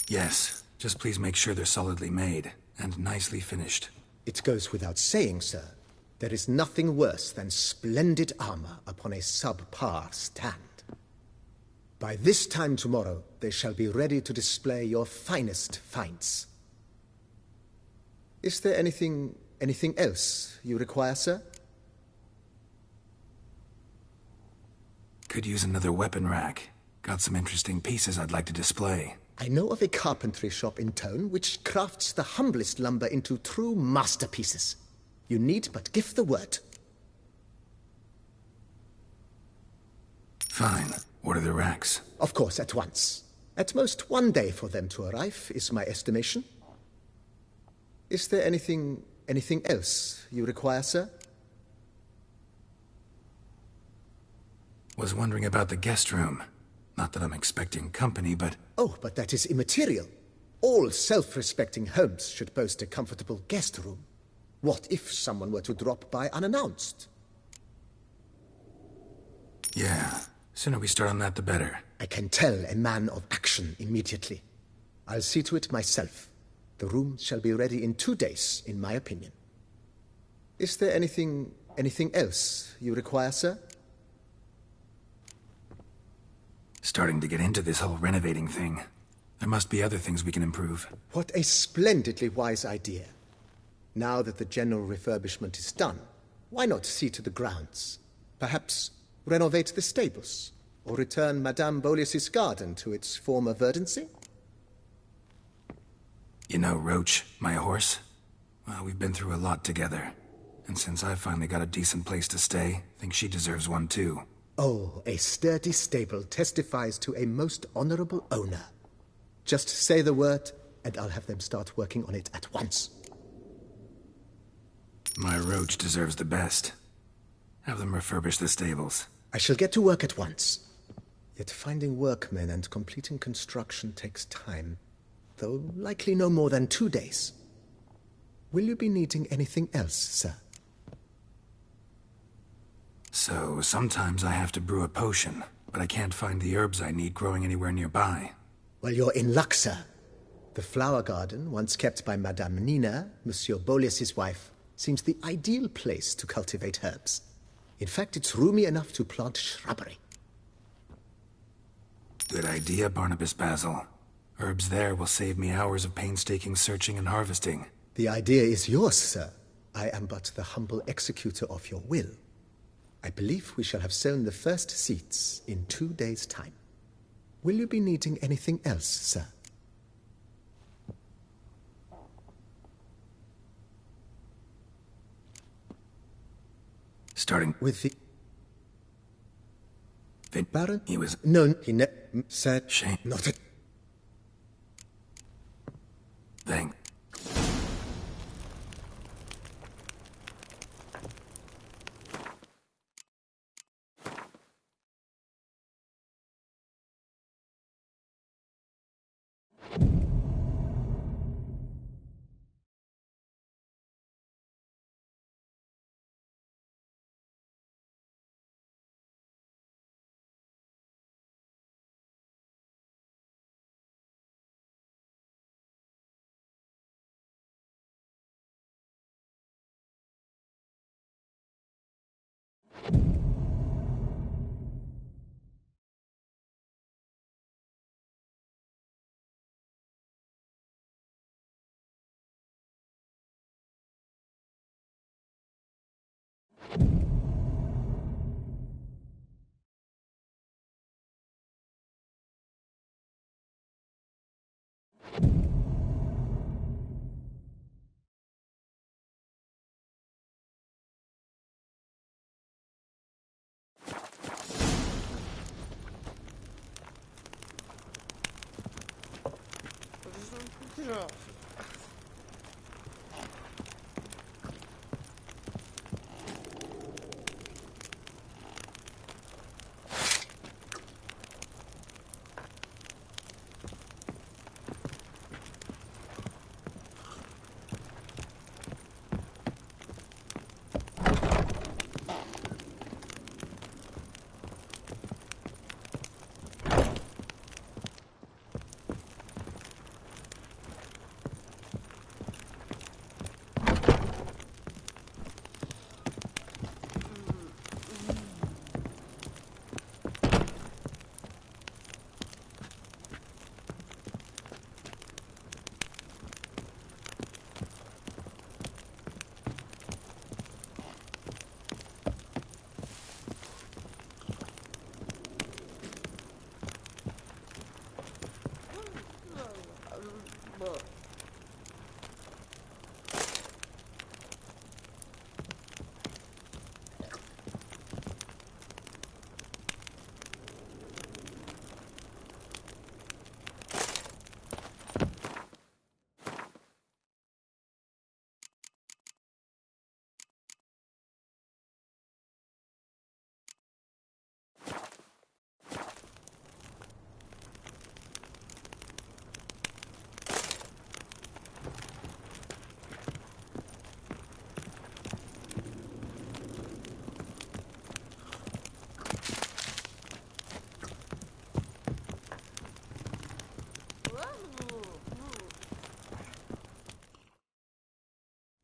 Yes. Just please make sure they're solidly made and nicely finished. It goes without saying, sir. There is nothing worse than splendid armor upon a subpar stand. By this time tomorrow, they shall be ready to display your finest finds. Is there anything else you require, sir? Could use another weapon rack. Got some interesting pieces I'd like to display. I know of a carpentry shop in town which crafts the humblest lumber into true masterpieces. You need but give the word. Fine. Order the racks. Of course, at once. At most 1 day for them to arrive, is my estimation. Is there anything else you require, sir? Was wondering about the guest room. Not that I'm expecting company, but... Oh, but that is immaterial. All self-respecting homes should boast a comfortable guest room. What if someone were to drop by unannounced? Yeah. Sooner we start on that, the better. I can tell a man of action immediately. I'll see to it myself. The room shall be ready in 2 days, in my opinion. Is there anything else you require, sir? Starting to get into this whole renovating thing. There must be other things we can improve. What a splendidly wise idea. Now that the general refurbishment is done, why not see to the grounds? Perhaps renovate the stables, or return Madame Boleus's garden to its former verdancy? You know Roach, my horse? Well, we've been through a lot together. And since I finally got a decent place to stay, I think she deserves one too. Oh, a sturdy stable testifies to a most honorable owner. Just say the word, and I'll have them start working on it at once. My Roach deserves the best. Have them refurbish the stables. I shall get to work at once. Yet finding workmen and completing construction takes time, though likely no more than 2 days. Will you be needing anything else, sir? So, sometimes I have to brew a potion, but I can't find the herbs I need growing anywhere nearby. Well, you're in luck, sir. The flower garden, once kept by Madame Nina, Monsieur Boleus's wife, seems the ideal place to cultivate herbs. In fact, it's roomy enough to plant shrubbery. Good idea, Barnabas Basil. Herbs there will save me hours of painstaking searching and harvesting. The idea is yours, sir. I am but the humble executor of your will. I believe we shall have sown the first seeds in 2 days' time. Will you be needing anything else, sir? Starting With the Baron? He was... No, he said... Shame. Not a... Thing.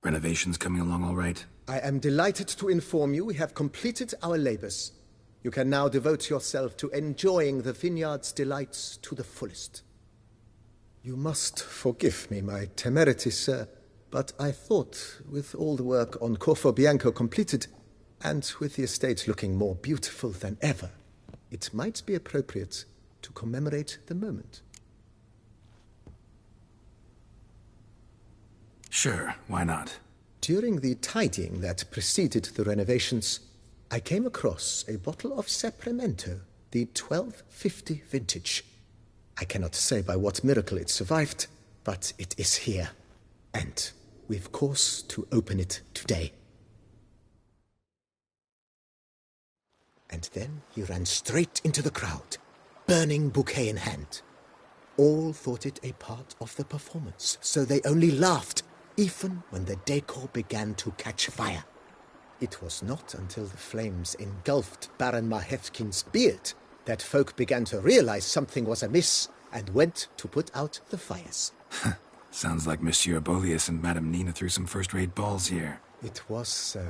Renovations coming along all right? I am delighted to inform you we have completed our labors. You can now devote yourself to enjoying the vineyard's delights to the fullest. You must forgive me my temerity, sir, but I thought, with all the work on Corvo Bianco completed, and with the estate looking more beautiful than ever, it might be appropriate to commemorate the moment. Sure, why not? During the tidying that preceded the renovations, I came across a bottle of Sapramento, the 1250 vintage. I cannot say by what miracle it survived, but it is here. And we've cause to open it today. And then he ran straight into the crowd, burning bouquet in hand. All thought it a part of the performance, so they only laughed, even when the decor began to catch fire. It was not until the flames engulfed Baron Mahevkin's beard that folk began to realize something was amiss and went to put out the fires. Sounds like Monsieur Bolius and Madame Nina threw some first-rate balls here. It was so.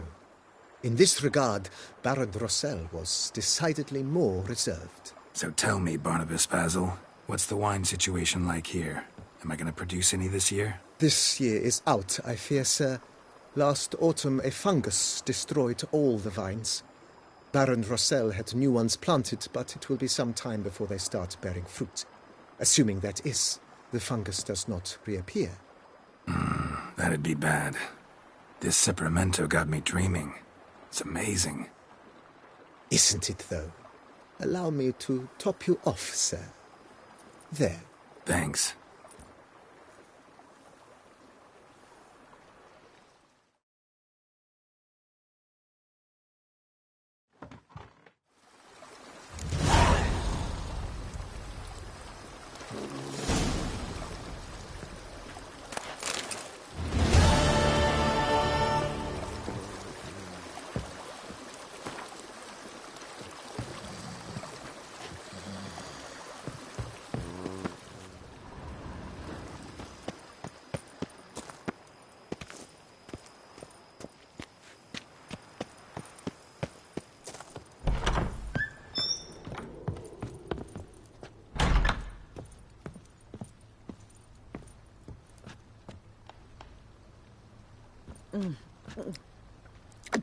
In this regard, Baron Rossel was decidedly more reserved. So tell me, Barnabas Basil, what's the wine situation like here? Am I going to produce any this year? This year is out, I fear, sir. Last autumn a fungus destroyed all the vines. Baron Rossel had new ones planted, but it will be some time before they start bearing fruit. Assuming that is, the fungus does not reappear. That'd be bad. This Sapramento got me dreaming. It's amazing. Isn't it, though? Allow me to top you off, sir. There. Thanks.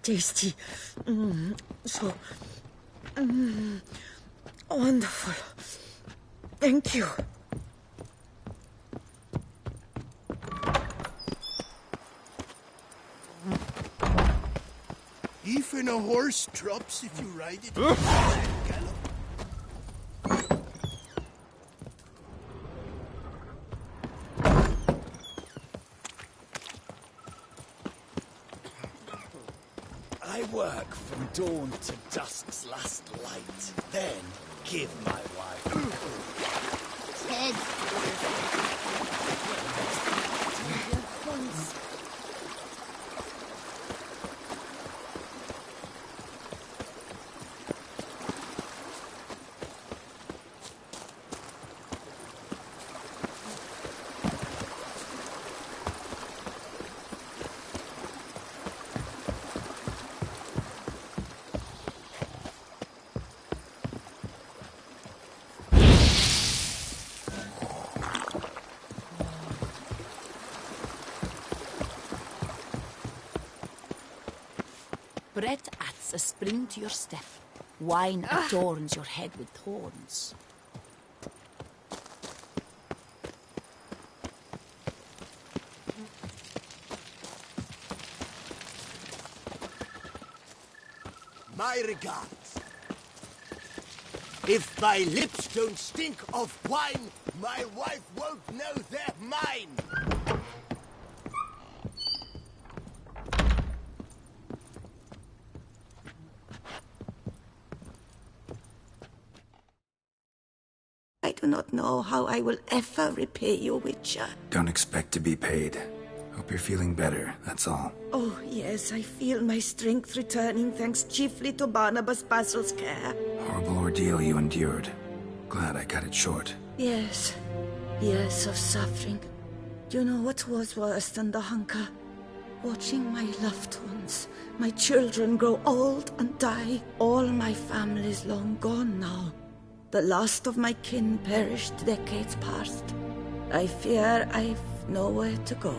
Tasty. So wonderful. Thank you. Even a horse drops if you ride it. Gallop. I work from dawn to dusk's last light. Then give my wife. Ted. Bread adds a spring to your step. Wine adorns your head with thorns. My regards. If my lips don't stink of wine, my wife won't know they're mine. I do not know how I will ever repay you, Witcher. Don't expect to be paid. Hope you're feeling better, that's all. Oh, yes, I feel my strength returning thanks chiefly to Barnabas Basil's care. Horrible ordeal you endured. Glad I cut it short. Yes, years of suffering. Do you know what was worse than the hunger? Watching my loved ones, my children grow old and die. All my family's long gone now. The last of my kin perished decades past. I fear I've nowhere to go.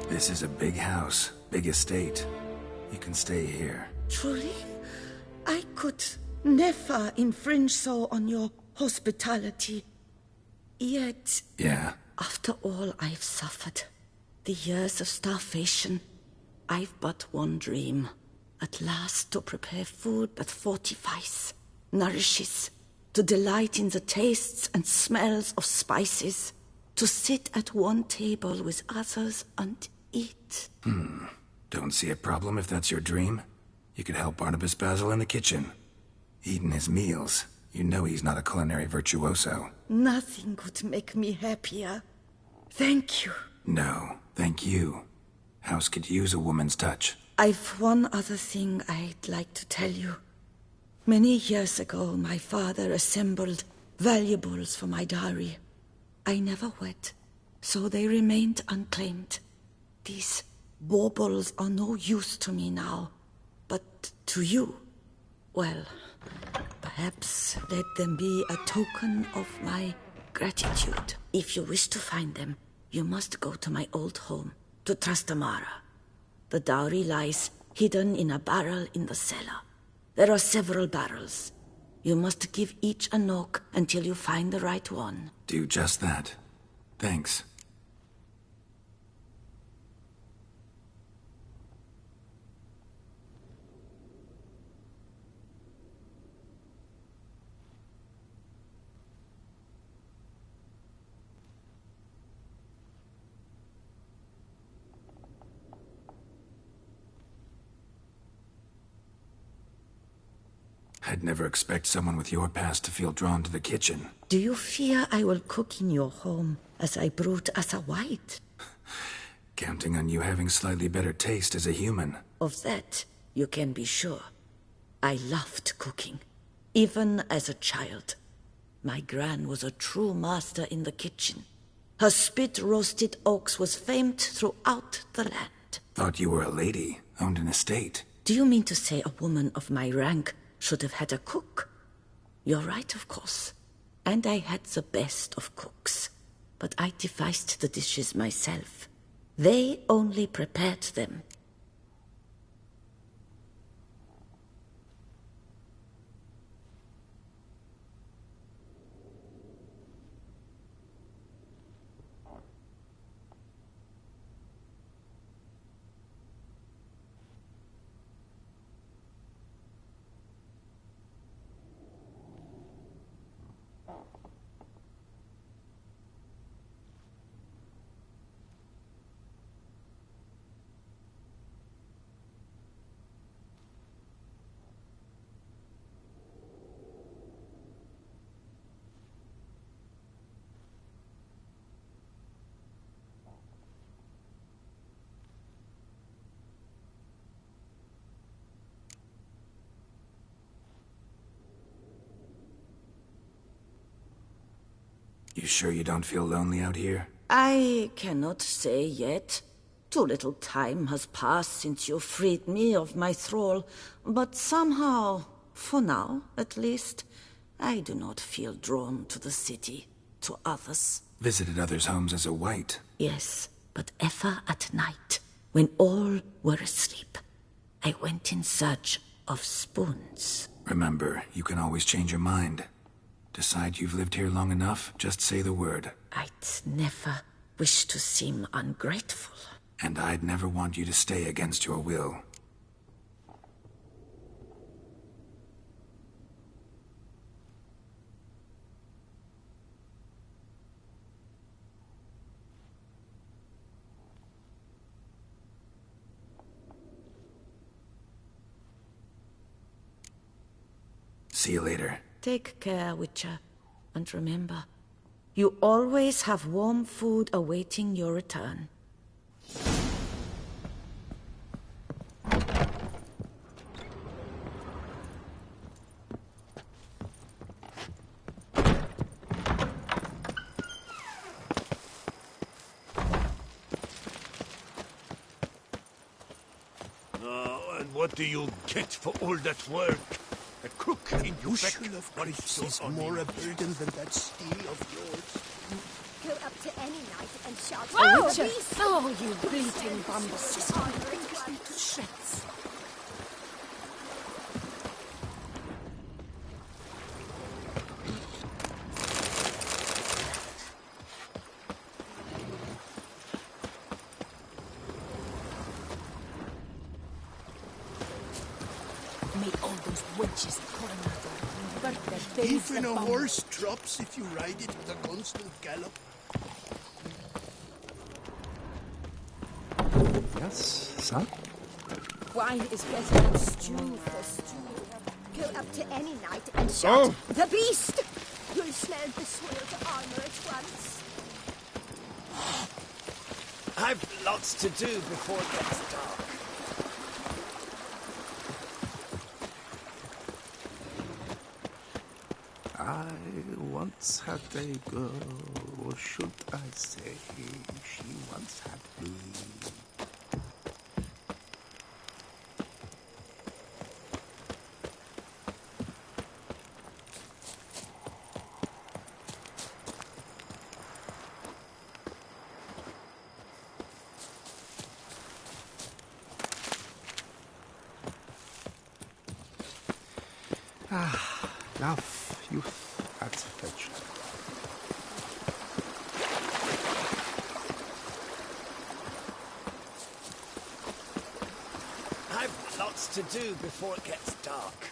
This is a big house, big estate. You can stay here. Truly? I could never infringe so on your hospitality. Yet, Yeah? after all I've suffered, the years of starvation, I've but one dream. At last to prepare food that fortifies, nourishes, to delight in the tastes and smells of spices, to sit at one table with others and eat. Don't see a problem if that's your dream. You could help Barnabas Basil in the kitchen. Eating his meals. You know he's not a culinary virtuoso. Nothing could make me happier. Thank you. No, thank you. House could use a woman's touch. I've one other thing I'd like to tell you. Many years ago, my father assembled valuables for my dowry. I never wed, so they remained unclaimed. These baubles are no use to me now, but to you, well, perhaps let them be a token of my gratitude. If you wish to find them, you must go to my old home, to Trastamara. The dowry lies hidden in a barrel in the cellar. There are several barrels. You must give each a knock until you find the right one. Do just that. Thanks. I'd never expect someone with your past to feel drawn to the kitchen. Do you fear I will cook in your home as I brewed as a white? Counting on you having slightly better taste as a human. Of that, you can be sure. I loved cooking, even as a child. My gran was a true master in the kitchen. Her spit-roasted oaks was famed throughout the land. Thought you were a lady, owned an estate. Do you mean to say a woman of my rank should have had a cook? You're right, of course. And I had the best of cooks. But I devised the dishes myself. They only prepared them. You sure you don't feel lonely out here? I cannot say yet. Too little time has passed since you freed me of my thrall, but somehow, for now at least, I do not feel drawn to the city, to others. Visited others' homes as a white. Yes, but ever at night, when all were asleep, I went in search of spoons. Remember, you can always change your mind. Decide you've lived here long enough, just say the word. I'd never wish to seem ungrateful. And I'd never want you to stay against your will. See you later. Take care, Witcher. And remember, you always have warm food awaiting your return. And what do you get for all that work? A cook in Bushel of grapes is more a burden than that steel of yours. Go up to any knight and shout, Whoa! Witcher! Oh, you bleating bumbles. Just Armor rip and me to shreds. May all those wenches at Coronado convert their babes Even to a bumbles. horse drops if you ride it at a constant gallop. Yes, son? Wine is better than stew. Go up to any knight and shout, The Beast! You'll smell the soiled armor at once. I've lots to do before it gets dark. I once had a girl, or should I say, she once had me. Love, youth, adventure. I've lots to do before it gets dark.